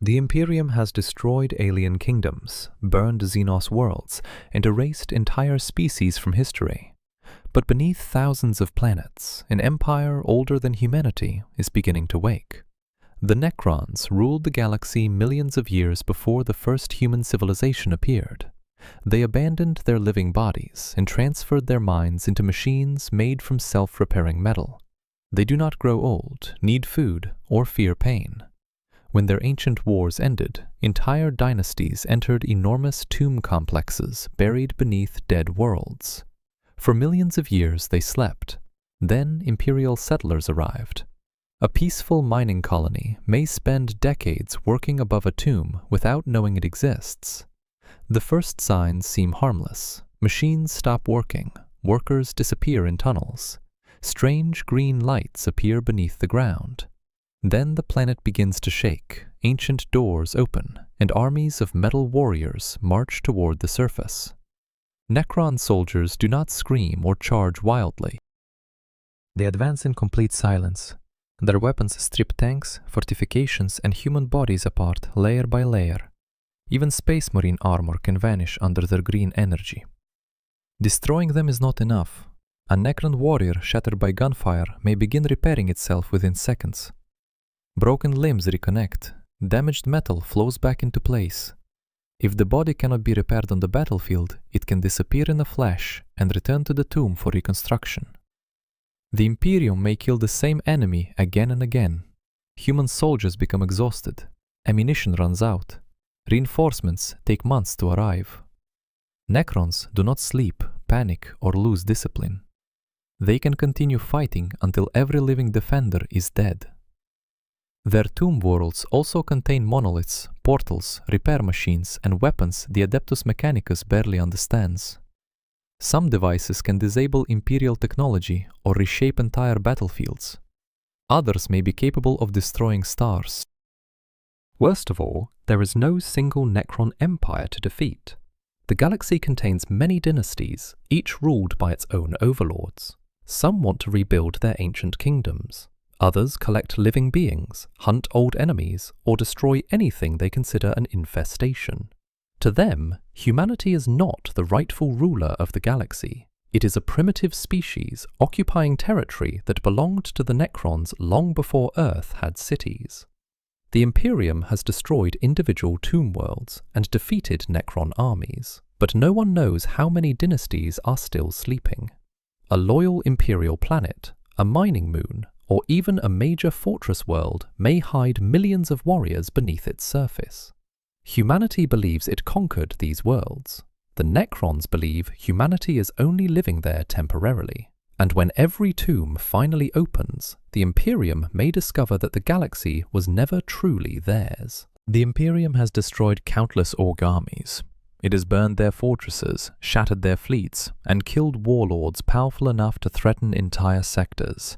The Imperium has destroyed alien kingdoms, burned Xenos worlds, and erased entire species from history. But beneath thousands of planets, an empire older than humanity is beginning to wake. The Necrons ruled the galaxy millions of years before the first human civilization appeared. They abandoned their living bodies and transferred their minds into machines made from self-repairing metal. They do not grow old, need food, or fear pain. When their ancient wars ended, entire dynasties entered enormous tomb complexes buried beneath dead worlds. For millions of years they slept. Then imperial settlers arrived. A peaceful mining colony may spend decades working above a tomb without knowing it exists. The first signs seem harmless. Machines stop working, workers disappear in tunnels. Strange green lights appear beneath the ground. Then the planet begins to shake, ancient doors open, and armies of metal warriors march toward the surface. Necron soldiers do not scream or charge wildly. They advance in complete silence. Their weapons strip tanks, fortifications, and human bodies apart layer by layer. Even space marine armor can vanish under their green energy. Destroying them is not enough. A Necron warrior shattered by gunfire may begin repairing itself within seconds. Broken limbs reconnect. Damaged metal flows back into place. If the body cannot be repaired on the battlefield, it can disappear in a flash and return to the tomb for reconstruction. The Imperium may kill the same enemy again and again. Human soldiers become exhausted. Ammunition runs out. Reinforcements take months to arrive. Necrons do not sleep, panic, or lose discipline. They can continue fighting until every living defender is dead. Their tomb worlds also contain monoliths, portals, repair machines, and weapons the Adeptus Mechanicus barely understands. Some devices can disable Imperial technology or reshape entire battlefields. Others may be capable of destroying stars. Worst of all, there is no single Necron empire to defeat. The galaxy contains many dynasties, each ruled by its own overlords. Some want to rebuild their ancient kingdoms. Others collect living beings, hunt old enemies, or destroy anything they consider an infestation. To them, humanity is not the rightful ruler of the galaxy. It is a primitive species occupying territory that belonged to the Necrons long before Earth had cities. The Imperium has destroyed individual tomb worlds and defeated Necron armies, but no one knows how many dynasties are still sleeping. A loyal Imperial planet, a mining moon, or even a major fortress world may hide millions of warriors beneath its surface. Humanity believes it conquered these worlds. The Necrons believe humanity is only living there temporarily. And when every tomb finally opens, the Imperium may discover that the galaxy was never truly theirs. The Imperium has destroyed countless Ork armies. It has burned their fortresses, shattered their fleets, and killed warlords powerful enough to threaten entire sectors.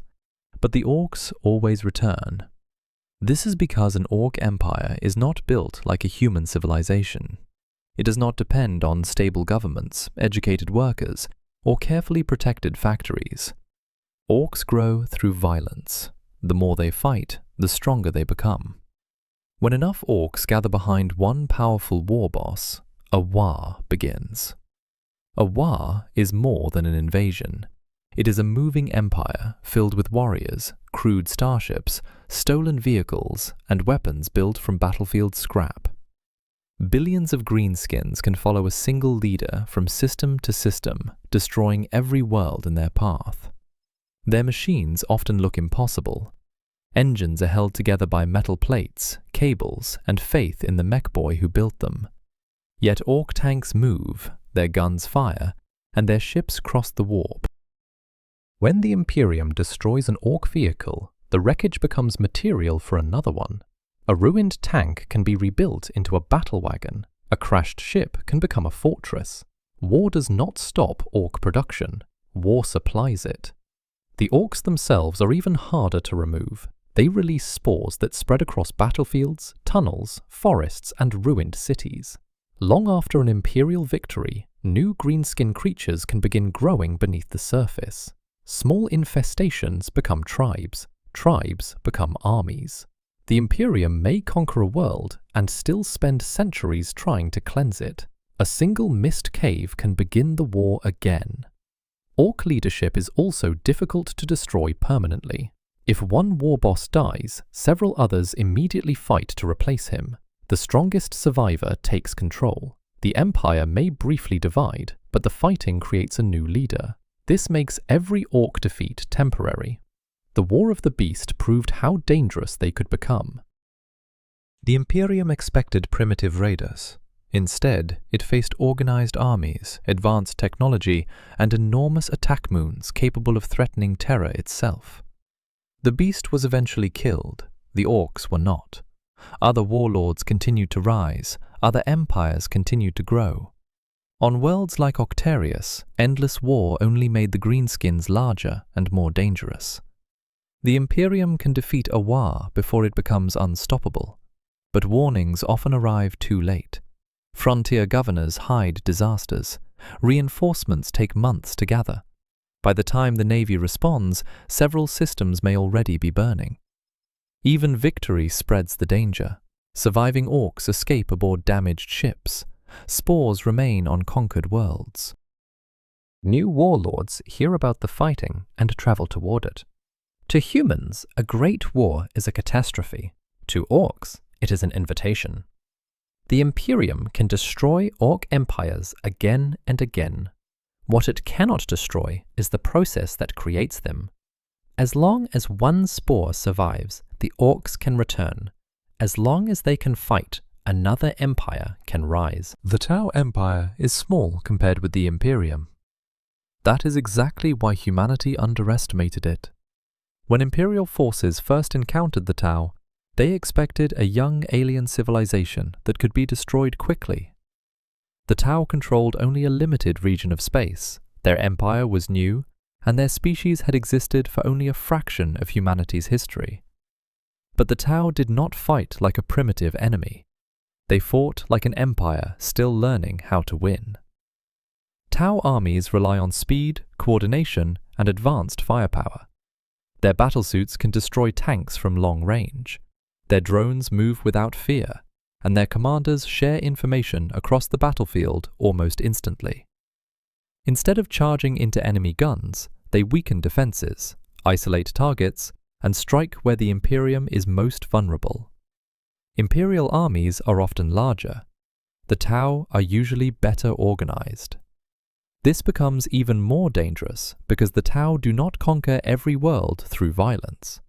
But the Orks always return. This is because an Ork empire is not built like a human civilization. It does not depend on stable governments, educated workers, or carefully protected factories. Orks grow through violence. The more they fight, the stronger they become. When enough Orks gather behind one powerful war boss, a war begins. A war is more than an invasion. It is a moving empire filled with warriors, crude starships, stolen vehicles, and weapons built from battlefield scrap. Billions of greenskins can follow a single leader from system to system, destroying every world in their path. Their machines often look impossible. Engines are held together by metal plates, cables, and faith in the mech boy who built them. Yet Ork tanks move, their guns fire, and their ships cross the warp. When the Imperium destroys an Ork vehicle, the wreckage becomes material for another one. A ruined tank can be rebuilt into a battle wagon. A crashed ship can become a fortress. War does not stop Ork production. War supplies it. The Orks themselves are even harder to remove. They release spores that spread across battlefields, tunnels, forests, and ruined cities. Long after an Imperial victory, new greenskin creatures can begin growing beneath the surface. Small infestations become tribes. Tribes become armies. The Imperium may conquer a world and still spend centuries trying to cleanse it. A single missed cave can begin the war again. Ork leadership is also difficult to destroy permanently. If one war boss dies, several others immediately fight to replace him. The strongest survivor takes control. The Empire may briefly divide, but the fighting creates a new leader. This makes every Ork defeat temporary. The War of the Beast proved how dangerous they could become. The Imperium expected primitive raiders. Instead, it faced organized armies, advanced technology, and enormous attack moons capable of threatening Terra itself. The Beast was eventually killed. The Orks were not. Other warlords continued to rise. Other empires continued to grow. On worlds like Octarius, endless war only made the greenskins larger and more dangerous. The Imperium can defeat a war before it becomes unstoppable, but warnings often arrive too late. Frontier governors hide disasters. Reinforcements take months to gather. By the time the Navy responds, several systems may already be burning. Even victory spreads the danger. Surviving Orks escape aboard damaged ships. Spores remain on conquered worlds. New warlords hear about the fighting and travel toward it. To humans, a great war is a catastrophe. To Orks, it is an invitation. The Imperium can destroy Ork empires again and again. What it cannot destroy is the process that creates them. As long as one spore survives, the Orks can return. As long as they can fight, another empire can rise. The Tau Empire is small compared with the Imperium. That is exactly why humanity underestimated it. When Imperial forces first encountered the Tau, they expected a young alien civilization that could be destroyed quickly. The Tau controlled only a limited region of space. Their empire was new, and their species had existed for only a fraction of humanity's history. But the Tau did not fight like a primitive enemy. They fought like an empire still learning how to win. Tau armies rely on speed, coordination, and advanced firepower. Their battlesuits can destroy tanks from long range. Their drones move without fear, and their commanders share information across the battlefield almost instantly. Instead of charging into enemy guns, they weaken defenses, isolate targets, and strike where the Imperium is most vulnerable. Imperial armies are often larger. The Tau are usually better organized. This becomes even more dangerous because the Tau do not conquer every world through violence.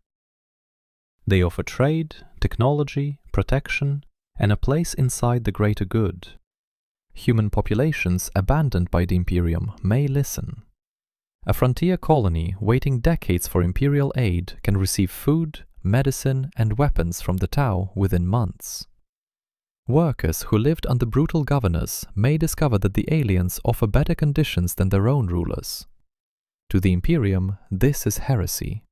They offer trade, technology, protection, and a place inside the greater good. Human populations abandoned by the Imperium may listen. A frontier colony waiting decades for Imperial aid can receive food, medicine, and weapons from the Tau within months. Workers who lived under brutal governors may discover that the aliens offer better conditions than their own rulers. To the Imperium, this is heresy.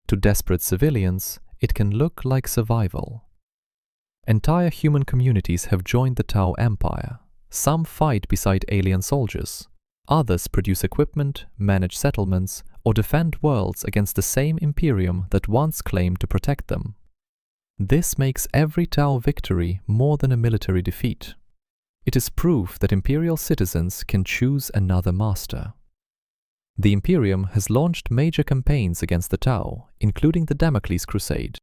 To desperate civilians, it can look like survival. Entire human communities have joined the Tau Empire. Some fight beside alien soldiers. Others produce equipment, manage settlements, or defend worlds against the same Imperium that once claimed to protect them. This makes every Tau victory more than a military defeat. It is proof that Imperial citizens can choose another master. The Imperium has launched major campaigns against the Tau, including the Damocles Crusade.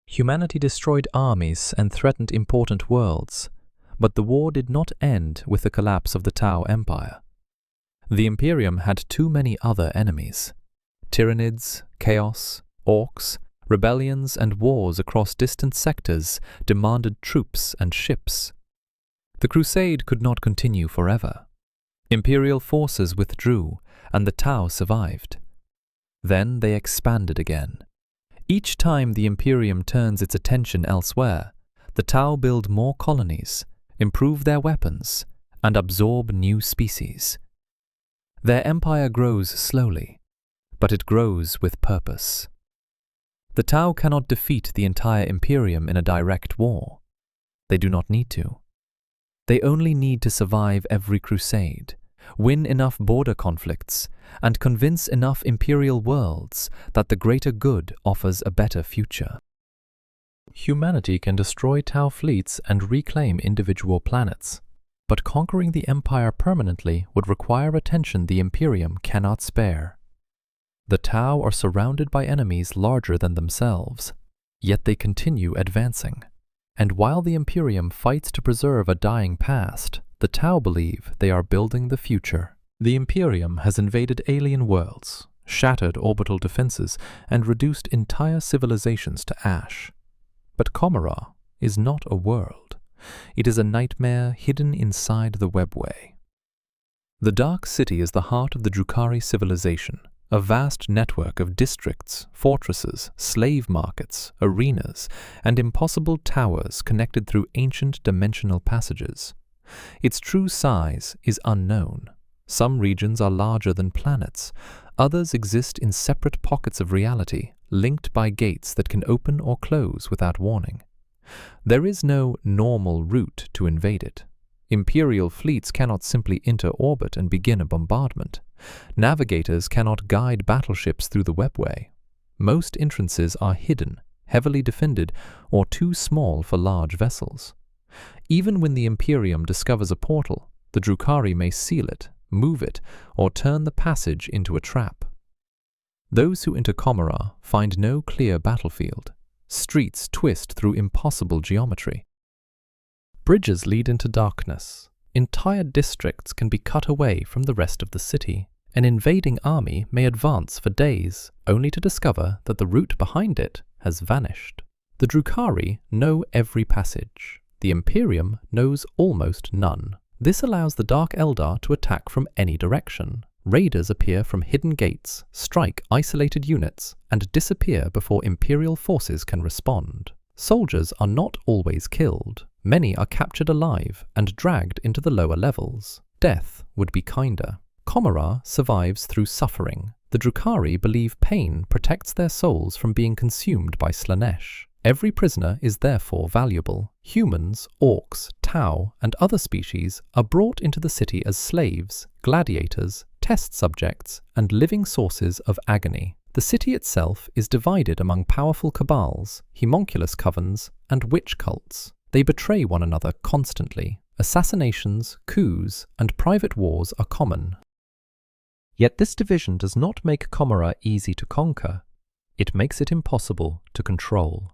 Humanity destroyed armies and threatened important worlds, but the war did not end with the collapse of the Tau Empire. The Imperium had too many other enemies. Tyranids, chaos, Orks, rebellions and wars across distant sectors demanded troops and ships. The crusade could not continue forever. Imperial forces withdrew, and the Tau survived. Then they expanded again. Each time the Imperium turns its attention elsewhere, the Tau build more colonies, improve their weapons, and absorb new species. Their empire grows slowly, but it grows with purpose. The Tau cannot defeat the entire Imperium in a direct war. They do not need to. They only need to survive every crusade, win enough border conflicts, and convince enough Imperial worlds that the greater good offers a better future. humanity can destroy Tau fleets and reclaim individual planets. But conquering the Empire permanently would require attention the Imperium cannot spare. The Tau are surrounded by enemies larger than themselves, yet they continue advancing. And while the Imperium fights to preserve a dying past, the Tau believe they are building the future. The Imperium has invaded alien worlds, shattered orbital defenses, and reduced entire civilizations to ash. But Commorragh is not a world. It is a nightmare hidden inside the webway. The Dark City is the heart of the Drukhari civilization, a vast network of districts, fortresses, slave markets, arenas, and impossible towers connected through ancient dimensional passages. Its true size is unknown. Some regions are larger than planets. Others exist in separate pockets of reality, linked by gates that can open or close without warning. There is no normal route to invade it. Imperial fleets cannot simply enter orbit and begin a bombardment. Navigators cannot guide battleships through the webway. Most entrances are hidden, heavily defended, or too small for large vessels. Even when the Imperium discovers a portal, the Drukhari may seal it, move it, or turn the passage into a trap. Those who enter Commorragh find no clear battlefield. Streets twist through impossible geometry. Bridges lead into darkness. Entire districts can be cut away from the rest of the city. An invading army may advance for days, only to discover that the route behind it has vanished. The Drukhari know every passage. The Imperium knows almost none. This allows the Dark Eldar to attack from any direction. Raiders appear from hidden gates, strike isolated units, and disappear before Imperial forces can respond. Soldiers are not always killed. Many are captured alive and dragged into the lower levels. Death would be kinder. Commorragh survives through suffering. The Drukhari believe pain protects their souls from being consumed by Slaanesh. Every prisoner is therefore valuable. Humans, orcs, Tau, and other species are brought into the city as slaves, gladiators, test subjects, and living sources of agony. The city itself is divided among powerful cabals, homunculus covens, and witch cults. They betray one another constantly. Assassinations, coups, and private wars are common. Yet this division does not make Commorragh easy to conquer. It makes it impossible to control.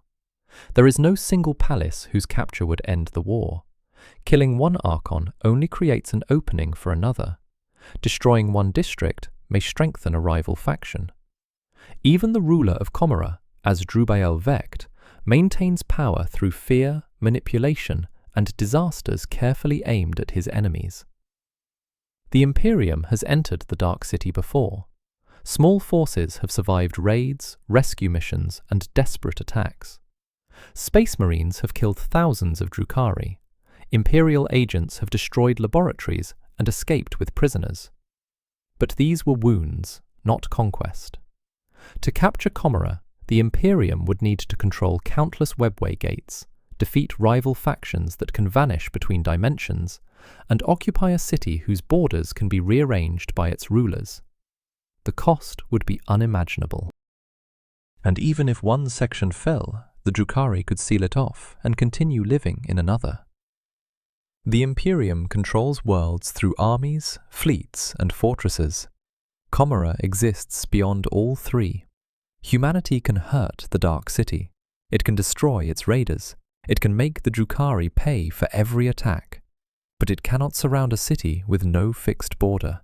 There is no single palace whose capture would end the war. Killing one Archon only creates an opening for another. Destroying one district may strengthen a rival faction. Even the ruler of Commorragh, as Drubael Vecht, maintains power through fear, manipulation, and disasters carefully aimed at his enemies. The Imperium has entered the Dark City before. Small forces have survived raids, rescue missions, and desperate attacks. Space Marines have killed thousands of Drukhari. Imperial agents have destroyed laboratories and escaped with prisoners. But these were wounds, not conquest. To capture Commorragh, the Imperium would need to control countless webway gates, defeat rival factions that can vanish between dimensions, and occupy a city whose borders can be rearranged by its rulers. The cost would be unimaginable. And even if one section fell, the Drukhari could seal it off and continue living in another. The Imperium controls worlds through armies, fleets, and fortresses. Commorragh exists beyond all three. Humanity can hurt the Dark City. It can destroy its raiders. It can make the Drukhari pay for every attack. But it cannot surround a city with no fixed border.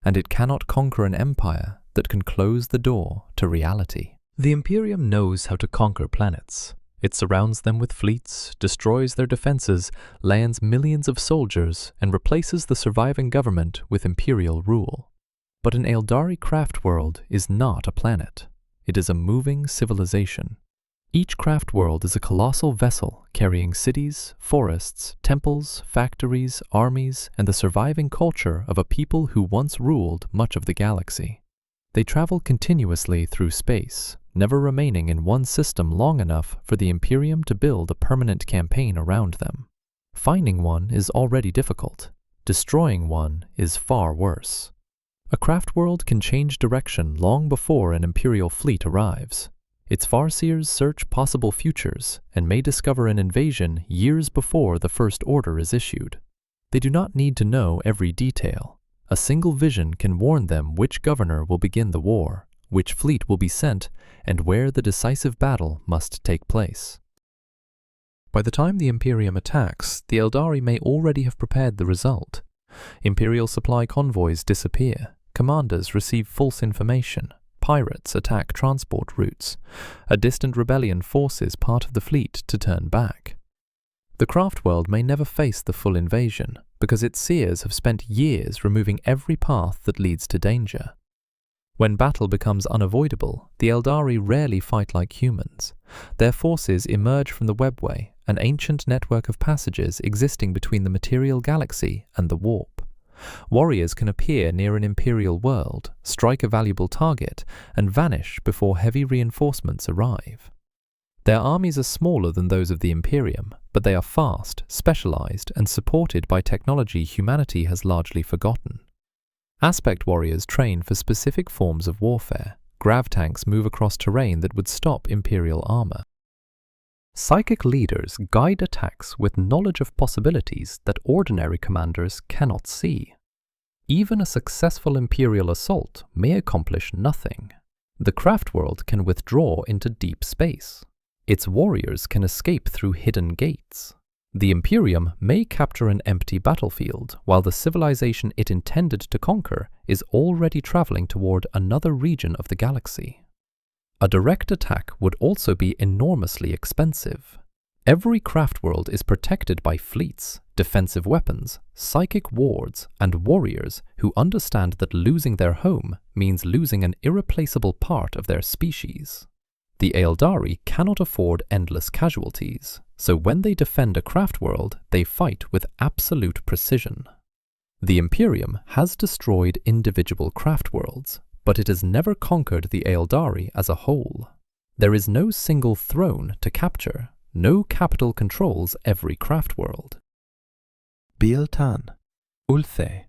And it cannot conquer an empire that can close the door to reality. The Imperium knows how to conquer planets. It surrounds them with fleets, destroys their defenses, lands millions of soldiers, and replaces the surviving government with imperial rule. But an Aeldari Craftworld is not a planet. It is a moving civilization. Each Craftworld is a colossal vessel carrying cities, forests, temples, factories, armies, and the surviving culture of a people who once ruled much of the galaxy. They travel continuously through space, never remaining in one system long enough for the Imperium to build a permanent campaign around them. Finding one is already difficult. Destroying one is far worse. A Craftworld can change direction long before an Imperial fleet arrives. Its farseers search possible futures and may discover an invasion years before the First Order is issued. They do not need to know every detail. A single vision can warn them which governor will begin the war, which fleet will be sent, and where the decisive battle must take place. By the time the Imperium attacks, the Aeldari may already have prepared the result. Imperial supply convoys disappear, commanders receive false information, pirates attack transport routes, a distant rebellion forces part of the fleet to turn back. The Craftworld may never face the full invasion, because its seers have spent years removing every path that leads to danger. When battle becomes unavoidable, the Aeldari rarely fight like humans. Their forces emerge from the webway, an ancient network of passages existing between the material galaxy and the warp. Warriors can appear near an Imperial world, strike a valuable target, and vanish before heavy reinforcements arrive. Their armies are smaller than those of the Imperium, but they are fast, specialized, and supported by technology humanity has largely forgotten. Aspect warriors train for specific forms of warfare. Grav tanks move across terrain that would stop Imperial armor. Psychic leaders guide attacks with knowledge of possibilities that ordinary commanders cannot see. Even a successful Imperial assault may accomplish nothing. The Craftworld can withdraw into deep space. Its warriors can escape through hidden gates. The Imperium may capture an empty battlefield, while the civilization it intended to conquer is already traveling toward another region of the galaxy. A direct attack would also be enormously expensive. Every Craftworld is protected by fleets, defensive weapons, psychic wards, and warriors who understand that losing their home means losing an irreplaceable part of their species. The Aeldari cannot afford endless casualties, so when they defend a Craftworld, they fight with absolute precision. The Imperium has destroyed individual Craftworlds, but it has never conquered the Aeldari as a whole. There is no single throne to capture, no capital controls every Craftworld. Biel-Tan, Ulthe,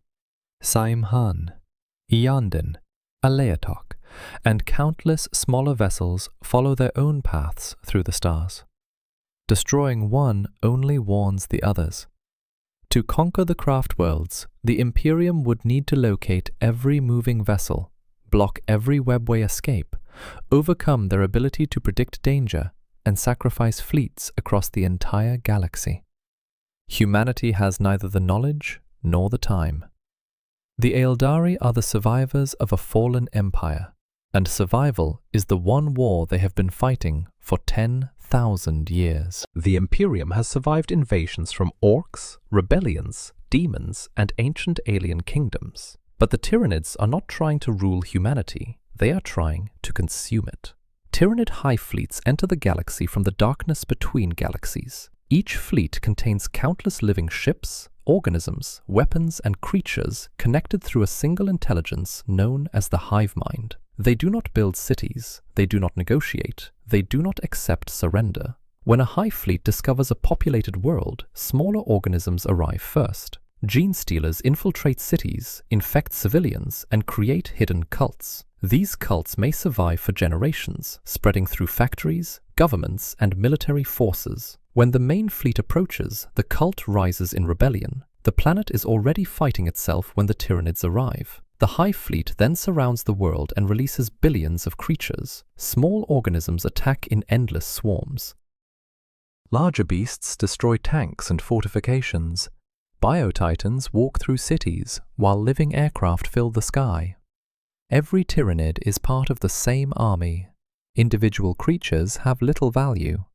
Saim-Han, Iandin, Aleatok, and countless smaller vessels follow their own paths through the stars. Destroying one only warns the others. To conquer the Craftworlds, the Imperium would need to locate every moving vessel, block every webway escape, overcome their ability to predict danger, and sacrifice fleets across the entire galaxy. Humanity has neither the knowledge nor the time. The Aeldari are the survivors of a fallen empire, and survival is the one war they have been fighting for 10,000 years. The Imperium has survived invasions from orcs, rebellions, demons, and ancient alien kingdoms. But the Tyranids are not trying to rule humanity, they are trying to consume it. Tyranid Hive Fleets enter the galaxy from the darkness between galaxies. Each fleet contains countless living ships, organisms, weapons, and creatures connected through a single intelligence known as the hive mind. They do not build cities, they do not negotiate, they do not accept surrender. When a hive fleet discovers a populated world, smaller organisms arrive first. Gene stealers infiltrate cities, infect civilians, and create hidden cults. These cults may survive for generations, spreading through factories, governments, and military forces. When the main fleet approaches, the cult rises in rebellion. The planet is already fighting itself when the Tyranids arrive. The Hive Fleet then surrounds the world and releases billions of creatures. Small organisms attack in endless swarms. Larger beasts destroy tanks and fortifications. Biotitans walk through cities, while living aircraft fill the sky. Every Tyranid is part of the same army. Individual creatures have little value.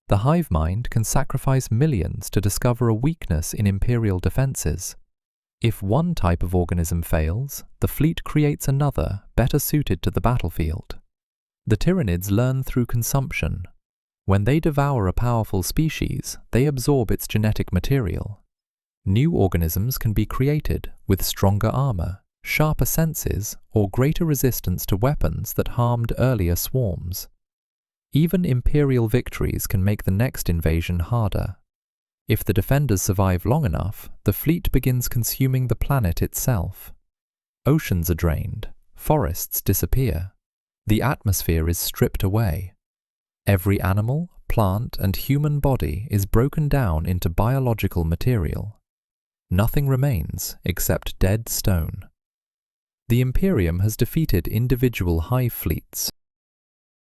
The hive mind can sacrifice millions to discover a weakness in Imperial defenses. If one type of organism fails, the fleet creates another, better suited to the battlefield. The Tyranids learn through consumption. When they devour a powerful species, they absorb its genetic material. New organisms can be created with stronger armor, sharper senses, or greater resistance to weapons that harmed earlier swarms. Even Imperial victories can make the next invasion harder. If the defenders survive long enough, the fleet begins consuming the planet itself. Oceans are drained, forests disappear, the atmosphere is stripped away, Every animal, plant, and human body is broken down into biological material. Nothing remains except dead stone. The Imperium has defeated individual hive fleets.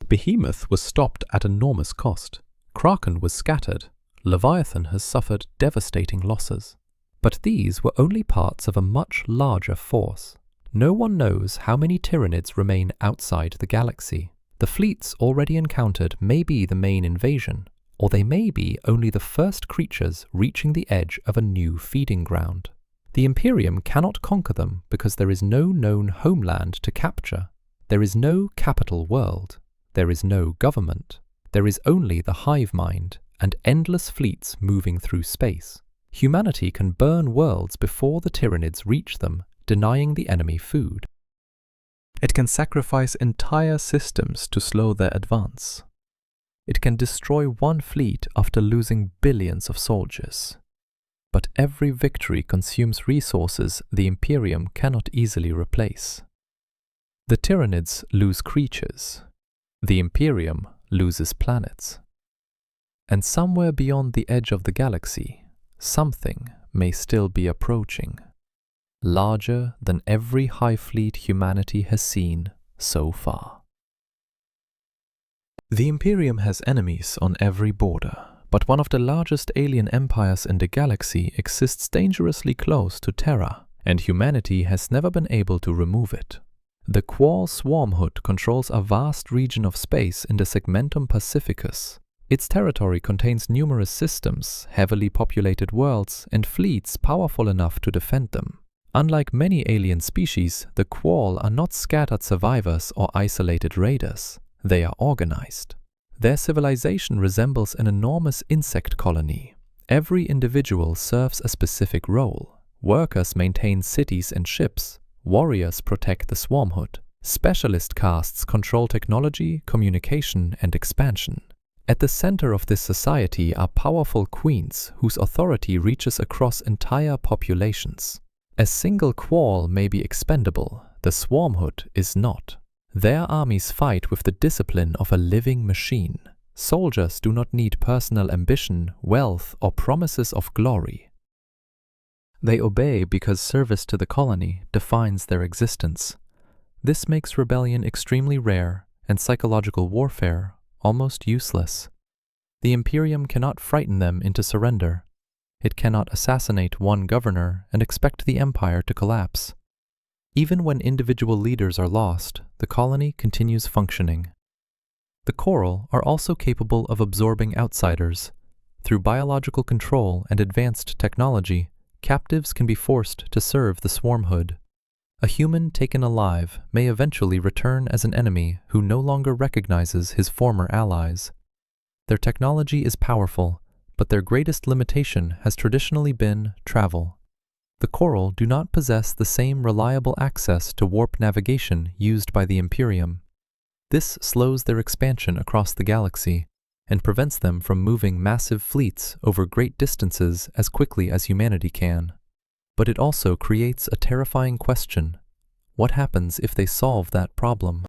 Behemoth was stopped at enormous cost. Kraken was scattered. Leviathan has suffered devastating losses. But these were only parts of a much larger force. No one knows how many Tyranids remain outside the galaxy. The fleets already encountered may be the main invasion, or they may be only the first creatures reaching the edge of a new feeding ground. The Imperium cannot conquer them because there is no known homeland to capture. There is no capital world. There is no government. There is only the hive mind and endless fleets moving through space. Humanity can burn worlds before the Tyranids reach them, denying the enemy food. It can sacrifice entire systems to slow their advance. It can destroy one fleet after losing billions of soldiers. But every victory consumes resources the Imperium cannot easily replace. The Tyranids lose creatures. The Imperium loses planets. And somewhere beyond the edge of the galaxy, something may still be approaching, larger than every hive fleet humanity has seen so far. The Imperium has enemies on every border, but one of the largest alien empires in the galaxy exists dangerously close to Terra, and humanity has never been able to remove it. The Q'Orl Swarmhood controls a vast region of space in the Segmentum Pacificus. Its territory contains numerous systems, heavily populated worlds, and fleets powerful enough to defend them. Unlike many alien species, the Q'Orl are not scattered survivors or isolated raiders. They are organized. Their civilization resembles an enormous insect colony. Every individual serves a specific role. Workers maintain cities and ships. Warriors protect the Swarmhood. Specialist castes control technology, communication, and expansion. At the center of this society are powerful queens whose authority reaches across entire populations. A single Q'Orl may be expendable, the Swarmhood is not. Their armies fight with the discipline of a living machine. Soldiers do not need personal ambition, wealth, or promises of glory. They obey because service to the colony defines their existence. This makes rebellion extremely rare and psychological warfare almost useless. The Imperium cannot frighten them into surrender. It cannot assassinate one governor and expect the empire to collapse. Even when individual leaders are lost, the colony continues functioning. The Q'Orl are also capable of absorbing outsiders. Through biological control and advanced technology, captives can be forced to serve the Swarmhood. A human taken alive may eventually return as an enemy who no longer recognizes his former allies. Their technology is powerful, but their greatest limitation has traditionally been travel. The Q'Orl do not possess the same reliable access to warp navigation used by the Imperium. This slows their expansion across the galaxy and prevents them from moving massive fleets over great distances as quickly as humanity can. But it also creates a terrifying question. What happens if they solve that problem?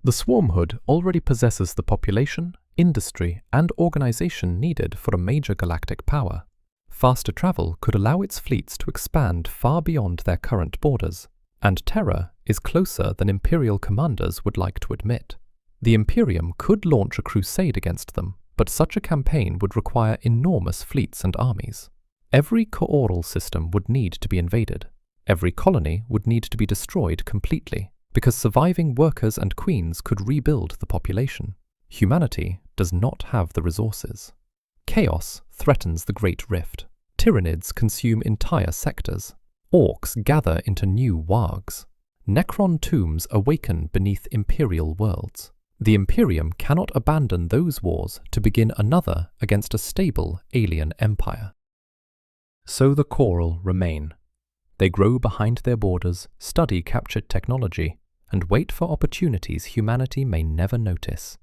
The Swarmhood already possesses the population, industry, and organization needed for a major galactic power. Faster travel could allow its fleets to expand far beyond their current borders, and Terra is closer than Imperial commanders would like to admit. The Imperium could launch a crusade against them, but such a campaign would require enormous fleets and armies. Every Q'Orl system would need to be invaded. Every colony would need to be destroyed completely, because surviving workers and queens could rebuild the population. Humanity does not have the resources. Chaos threatens the Great Rift. Tyranids consume entire sectors. Orks gather into new wargs. Necron tombs awaken beneath imperial worlds. The Imperium cannot abandon those wars to begin another against a stable alien empire. So the Q'Orl remain. They grow behind their borders, study captured technology, and wait for opportunities humanity may never notice.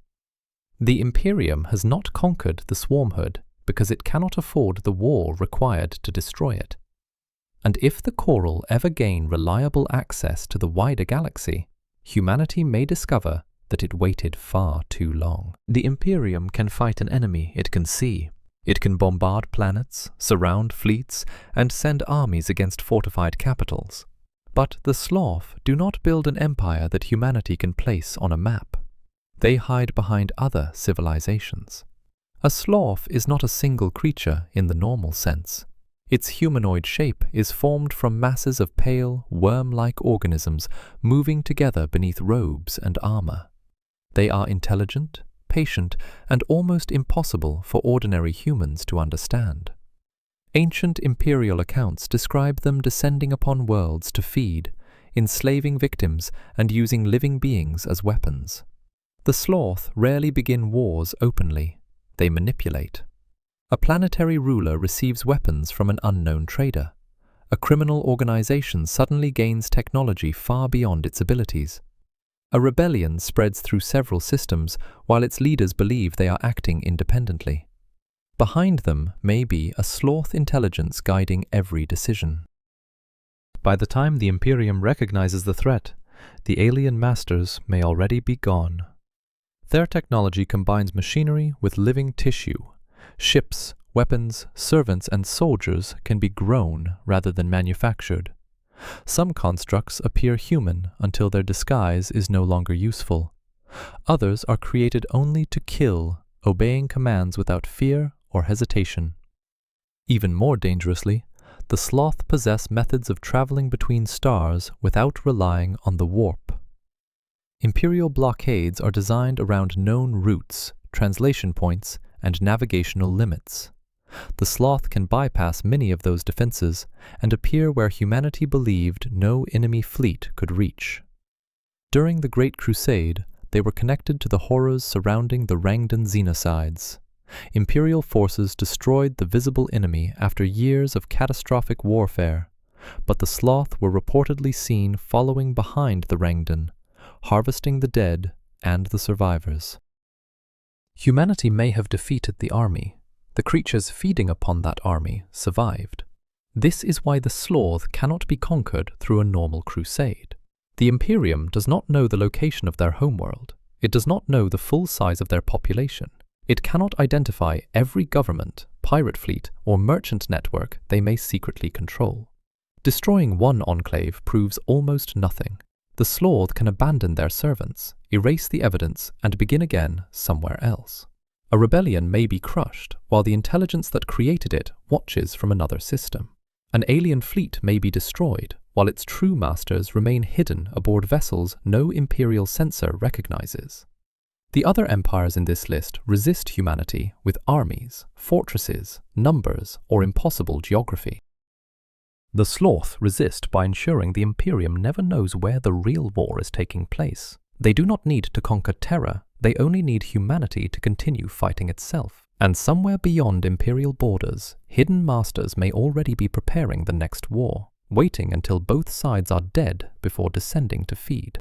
The Imperium has not conquered the Swarmhood because it cannot afford the war required to destroy it. And if the Q'Orl ever gain reliable access to the wider galaxy, humanity may discover that it waited far too long. The Imperium can fight an enemy it can see. It can bombard planets, surround fleets, and send armies against fortified capitals. But the Slaugth do not build an empire that humanity can place on a map. They hide behind other civilizations. A Slaugth is not a single creature in the normal sense. Its humanoid shape is formed from masses of pale, worm-like organisms moving together beneath robes and armor. They are intelligent, patient, and almost impossible for ordinary humans to understand. Ancient imperial accounts describe them descending upon worlds to feed, enslaving victims, and using living beings as weapons. The Slaugth rarely begin wars openly. They manipulate. A planetary ruler receives weapons from an unknown trader. A criminal organization suddenly gains technology far beyond its abilities. A rebellion spreads through several systems while its leaders believe they are acting independently. Behind them may be a Slaugth intelligence guiding every decision. By the time the Imperium recognizes the threat, the alien masters may already be gone. Their technology combines machinery with living tissue. Ships, weapons, servants, and soldiers can be grown rather than manufactured. Some constructs appear human until their disguise is no longer useful. Others are created only to kill, obeying commands without fear or hesitation. Even more dangerously, the Slaugth possess methods of traveling between stars without relying on the warp. Imperial blockades are designed around known routes, translation points, and navigational limits. The Slaugth can bypass many of those defenses and appear where humanity believed no enemy fleet could reach. During the Great Crusade, they were connected to the horrors surrounding the Rangdan Xenocides. Imperial forces destroyed the visible enemy after years of catastrophic warfare, but the Slaugth were reportedly seen following behind the Rangdan, harvesting the dead and the survivors. Humanity may have defeated the army. The creatures feeding upon that army survived. This is why the Slaugth cannot be conquered through a normal crusade. The Imperium does not know the location of their homeworld. It does not know the full size of their population. It cannot identify every government, pirate fleet, or merchant network they may secretly control. Destroying one enclave proves almost nothing. The Slaugth can abandon their servants, erase the evidence, and begin again somewhere else. A rebellion may be crushed, while the intelligence that created it watches from another system. An alien fleet may be destroyed, while its true masters remain hidden aboard vessels no imperial censor recognizes. The other empires in this list resist humanity with armies, fortresses, numbers, or impossible geography. The Slaugth resist by ensuring the Imperium never knows where the real war is taking place. They do not need to conquer terror, they only need humanity to continue fighting itself. And somewhere beyond imperial borders, hidden masters may already be preparing the next war, waiting until both sides are dead before descending to feed.